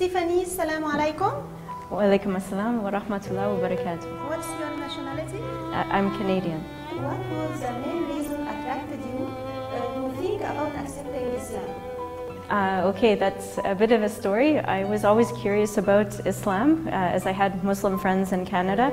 Stephanie, assalamu alaikum. Wa alaikum assalam wa rahmatullahi wa barakatuh. What's your nationality? I'm Canadian. What was the main reason attracted you to think about accepting Islam? Okay, that's a bit of a story. I was always curious about Islam as I had Muslim friends in Canada,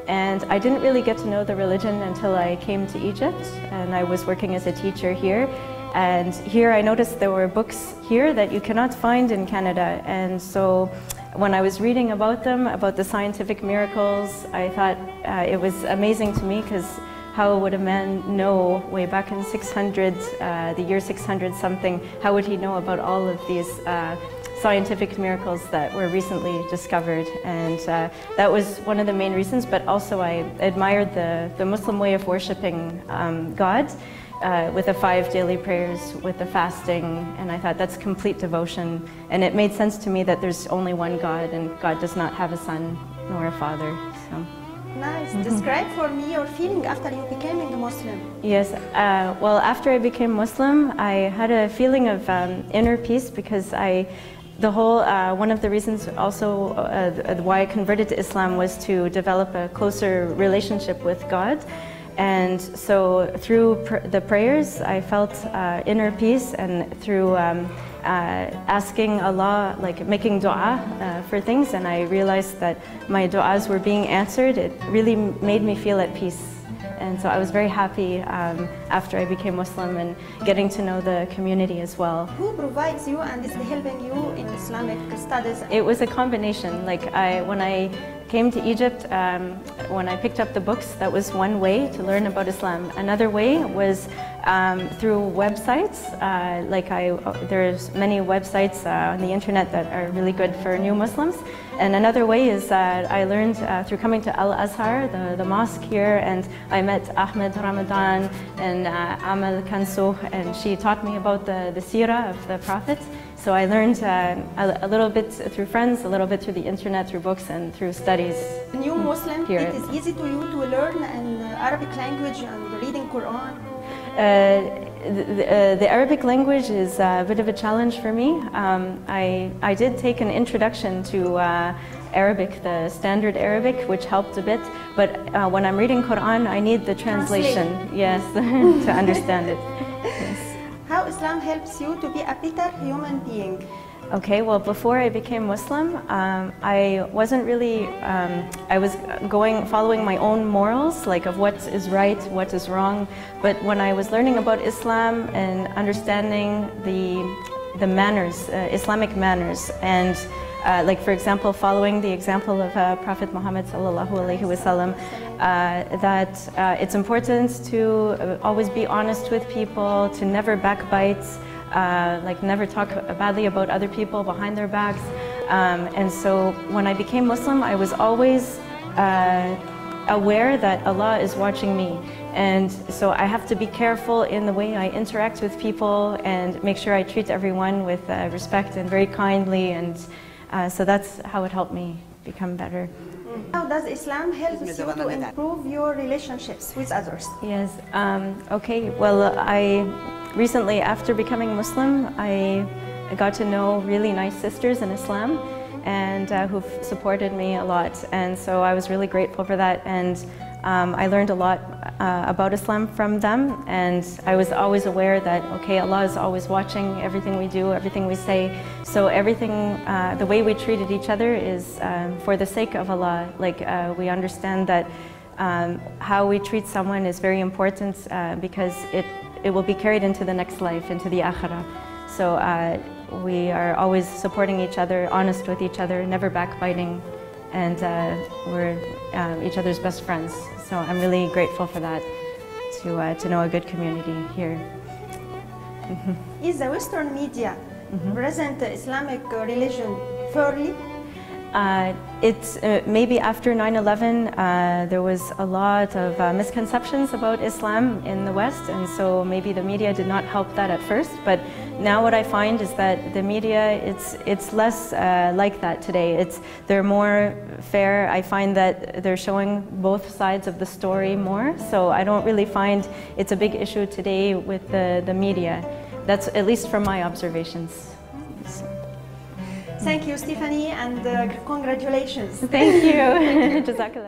and I didn't really get to know the religion until I came to Egypt, and I was working as a teacher here. And here I noticed there were books here that you cannot find in Canada, and so when I was reading about them, about the scientific miracles, I thought it was amazing to me, because how would a man know way back in 600, the year 600 something, how would he know about all of these scientific miracles that were recently discovered? And that was one of the main reasons, but also I admired the Muslim way of worshipping God. With the 5 daily prayers, with the fasting, and I thought that's complete devotion. And it made sense to me that there's only one God, and God does not have a son nor a father. So. Nice. Describe for me your feeling after you became a Muslim. Yes, well, after I became Muslim, I had a feeling of inner peace, because one of the reasons also why I converted to Islam was to develop a closer relationship with God. And so through the prayers, I felt inner peace, and through asking Allah, like making dua for things, and I realized that my duas were being answered. It really made me feel at peace. And so I was very happy after I became Muslim and getting to know the community as well. Who provides you and is helping you in Islamic studies? It was a combination. Like when I came to Egypt, when I picked up the books, that was one way to learn about Islam. Another way was through websites. There's many websites on the internet that are really good for new Muslims. And another way is that I learned through coming to Al-Azhar, the mosque here, and I met Ahmed Ramadan and Amal Kanso, and she taught me about the seerah of the Prophet. So I learned a little bit through friends, a little bit through the internet, through books, and through studies. New Muslim, here. It is easy to you to learn an Arabic language and reading Quran? The Arabic language is a bit of a challenge for me. I did take an introduction to Arabic, the standard Arabic, which helped a bit. But when I'm reading Quran, I need the translation, yes, to understand it. Yes. How Islam helps you to be a better human being? Okay, well, before I became Muslim, I wasn't really, I was following my own morals, like of what is right, what is wrong. But when I was learning about Islam and understanding the manners, Islamic manners, and like for example, following the example of Prophet Muhammad sallallahu alaihi wasallam, that it's important to always be honest with people, to never backbite, like never talk badly about other people behind their backs. And so when I became Muslim, I was always aware that Allah is watching me. And so I have to be careful in the way I interact with people and make sure I treat everyone with respect and very kindly. And so that's how it helped me become better. How does Islam help you to improve your relationships with others? Yes, okay, well, recently, after becoming Muslim, I got to know really nice sisters in Islam, and who've supported me a lot, and so I was really grateful for that. And I learned a lot about Islam from them, and I was always aware that, okay, Allah is always watching everything we do, everything we say, so everything, the way we treated each other is for the sake of Allah. Like we understand that how we treat someone is very important because it will be carried into the next life, into the akhirah. So we are always supporting each other, honest with each other, never backbiting, and we're each other's best friends. So I'm really grateful for that, to know a good community here. Is the Western media present the Islamic religion fairly? It's maybe after 9/11 there was a lot of misconceptions about Islam in the West, and so maybe the media did not help that at first. But now what I find is that the media, it's less like that today. They're more fair. I find that they're showing both sides of the story more. So I don't really find it's a big issue today with the media. That's at least from my observations. Thank you, Stephanie, and congratulations. Thank you. Jazakallah.